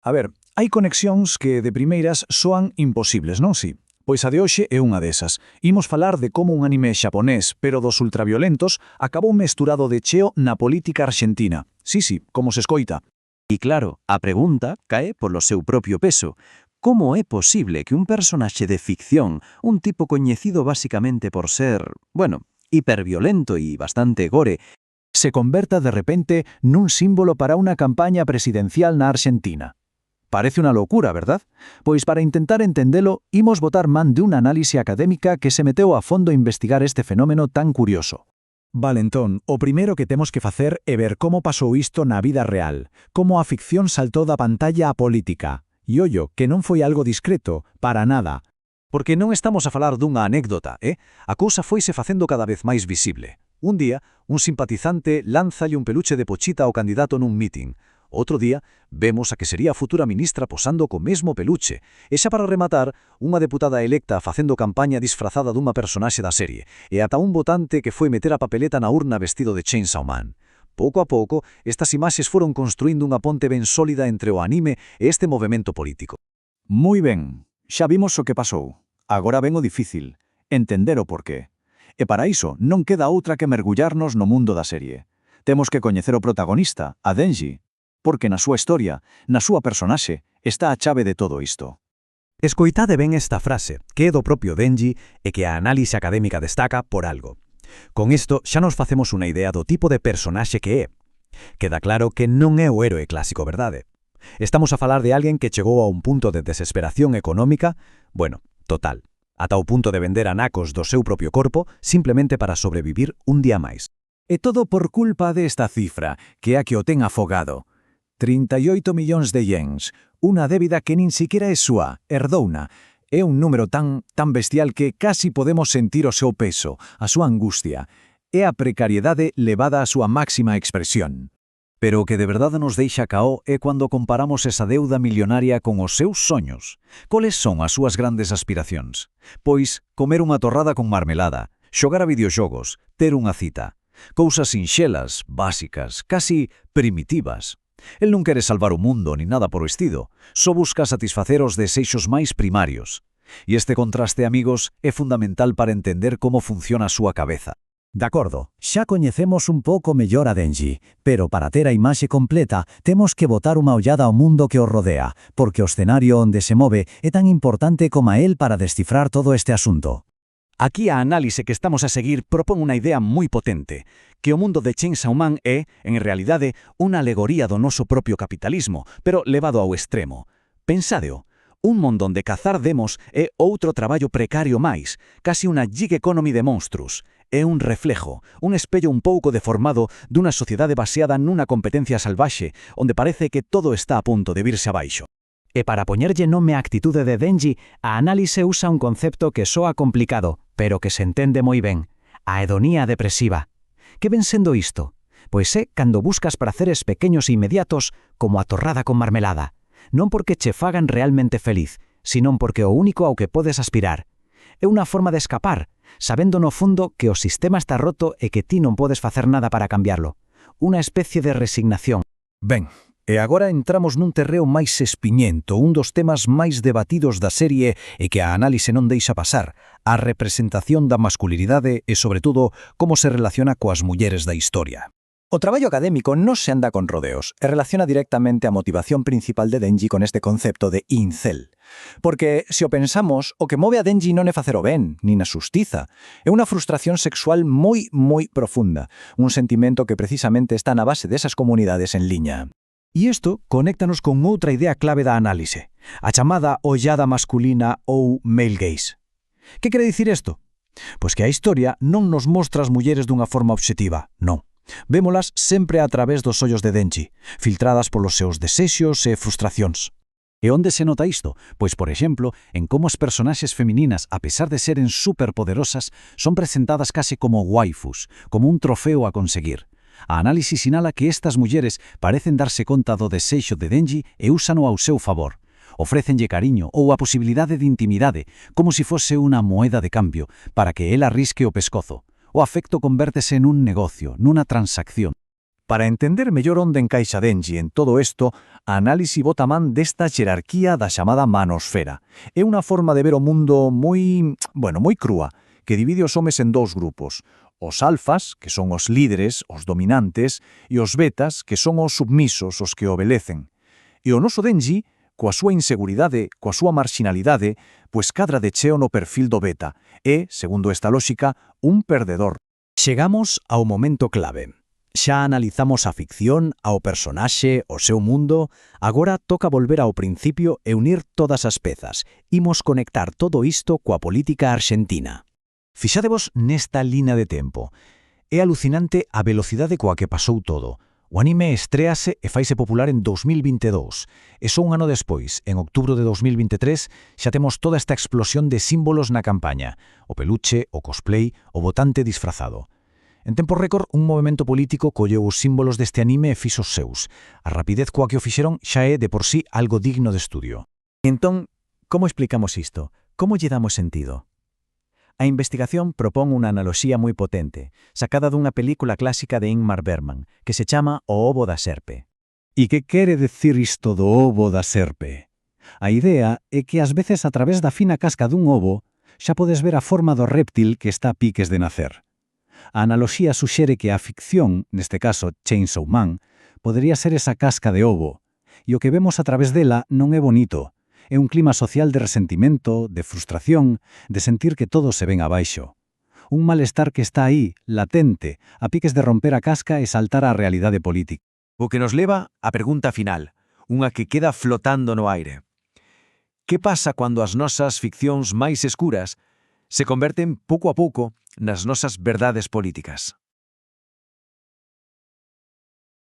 A ver, hai conexións que de primeiras soan imposibles, non si? Pois a de hoxe é unha desas. Imos falar de como un anime xaponés, pero dos ultraviolentos, acabou mesturado de cheo na política arxentina. Sí, como se escoita. E claro, a pregunta cae polo seu propio peso. Como é posible que un personaxe de ficción, un tipo coñecido basicamente por ser, hiperviolento e bastante gore, Se converta de repente nun símbolo para unha campaña presidencial na Arxentina? Parece unha locura, verdad? Pois para intentar entendelo, imos botar man de unha análise académica que se meteu a fondo a investigar este fenómeno tan curioso. Vale, entón, o primeiro que temos que facer é ver como pasou isto na vida real, como a ficción saltou da pantalla á política. E ollo, que non foi algo discreto, para nada. Porque non estamos a falar dunha anécdota, A cousa foise facendo cada vez máis visible. Un día, un simpatizante lánzalle un peluche de Pochita ao candidato nun mitin. Outro día, vemos a que sería a futura ministra posando co mesmo peluche. E xa para rematar, unha deputada electa facendo campaña disfrazada dunha personaxe da serie. E ata un votante que foi meter a papeleta na urna vestido de Chainsaw Man. Pouco a pouco, estas imaxes foron construindo unha ponte ben sólida entre o anime e este movemento político. Moi ben, xa vimos o que pasou. Agora ven o difícil, entender o porqué. E para iso non queda outra que mergullarnos no mundo da serie. Temos que coñecer o protagonista, a Denji, porque na súa historia, na súa personaxe, está a chave de todo isto. Escoitade ben esta frase, que é do propio Denji e que a análise académica destaca por algo. Con isto xa nos facemos unha idea do tipo de personaxe que é. Queda claro que non é o héroe clásico, verdade? Estamos a falar de alguén que chegou a un punto de desesperación económica, total, ata o punto de vender anacos do seu propio corpo simplemente para sobrevivir un día máis. E todo por culpa desta cifra, que é a que o ten afogado. 38 millóns de yens, unha débida que nin siquiera é súa, herdouna. É un número tan bestial que casi podemos sentir o seu peso, a súa angustia. É a precariedade levada á súa máxima expresión. Pero o que de verdade nos deixa cao é cando comparamos esa deuda millonaria con os seus soños. Coles son as súas grandes aspiracións? Pois, comer unha torrada con marmelada, xogar a videoxogos, ter unha cita. Cousas sinxelas, básicas, casi primitivas. El non quere salvar o mundo ni nada por o estido, só busca satisfacer os desexos máis primarios. E este contraste, amigos, é fundamental para entender como funciona a súa cabeza. De acordo, xa coñecemos un pouco mellor a Denji, pero para ter a imaxe completa temos que botar unha ollada ao mundo que o rodea, porque o escenario onde se move é tan importante como a él para descifrar todo este asunto. Aquí a análise que estamos a seguir propón unha idea moi potente, que o mundo de Chainsaw Man é, en realidade, unha alegoría do noso propio capitalismo, pero levado ao extremo. Pensadeo, un mundo onde cazar demos é outro traballo precario máis, casi unha gig economy de monstruos. É un reflejo, un espello un pouco deformado dunha sociedade baseada nunha competencia salvaxe, onde parece que todo está a punto de virse abaixo. E para poñerlle nome á actitude de Denji, a análise usa un concepto que soa complicado, pero que se entende moi ben, a hedonía depresiva. Que ven sendo isto? Pois é cando buscas praceres pequeños e inmediatos como a torrada con marmelada, non porque che fagan realmente feliz, senón porque o único ao que podes aspirar. É unha forma de escapar, sabendo no fondo que o sistema está roto e que ti non podes facer nada para cambiarlo. Unha especie de resignación. Ben, e agora entramos nun terreo máis espiñento, un dos temas máis debatidos da serie e que a análise non deixa pasar, a representación da masculinidade e, sobre todo, como se relaciona coas mulleres da historia. O traballo académico non se anda con rodeos e relaciona directamente a motivación principal de Denji con este concepto de incel. Porque, se o pensamos, o que move a Denji non é facer o ben, nin a xustiza. É unha frustración sexual moi profunda, un sentimento que precisamente está na base desas comunidades en liña. E isto conéctanos con outra idea clave da análise, a chamada ollada masculina ou male gaze. Que quere dicir isto? Pois que a historia non nos mostra as mulleres dunha forma obxectiva, non. Vémolas sempre a través dos ollos de Denji, filtradas polos seus desexos e frustracións. E onde se nota isto? Pois, por exemplo, en como as personaxes femininas, a pesar de seren superpoderosas, son presentadas case como waifus, como un trofeo a conseguir. A análise sinala que estas mulleres parecen darse conta do desexo de Denji e úsano ao seu favor. Ofrécenlle cariño ou a posibilidade de intimidade, como se fose unha moeda de cambio, para que el arrisque o pescozo. O afecto convértese nun negocio, nunha transacción. Para entender mellor onde encaixa Denji en todo isto, A análise bota man desta xerarquía da chamada manosfera. É unha forma de ver o mundo moi crúa, que divide os homes en dous grupos. Os alfas, que son os líderes, os dominantes, e os betas, que son os submisos, os que obelecen. E o noso Denji, coa súa inseguridade, coa súa marxinalidade, pois cadra de cheo no perfil do beta. É, segundo esta lóxica, un perdedor. Chegamos ao momento clave. Xa analizamos a ficción, ao personaxe, o seu mundo, agora toca volver ao principio e unir todas as pezas. Imos conectar todo isto coa política arxentina. Fixadevos nesta línea de tempo. É alucinante a velocidade coa que pasou todo. O anime estréase e faise popular en 2022. E só un ano despois, en outubro de 2023, xa temos toda esta explosión de símbolos na campaña. O peluche, o cosplay, o votante disfrazado. En tempo récord, un movimento político colleu os símbolos deste anime e fixos seus. A rapidez coa que o fixeron xa é de por sí algo digno de estudio. Entón, como explicamos isto? Como lle damos sentido? A investigación propón unha analoxía moi potente, sacada dunha película clásica de Ingmar Bergman, que se chama O ovo da serpe. E que quere decir isto do ovo da serpe? A idea é que ás veces a través da fina casca dun ovo xa podes ver a forma do réptil que está a piques de nacer. A analoxía suxere que a ficción, neste caso Chainsaw Man, podería ser esa casca de ovo, e o que vemos a través dela non é bonito. É un clima social de resentimento, de frustración, de sentir que todo se ven abaixo. Un malestar que está aí, latente, a piques de romper a casca e saltar á realidade política. O que nos leva á pregunta final, unha que queda flotando no aire. Que pasa cando as nosas ficcións máis escuras se converten pouco a pouco nas nosas verdades políticas?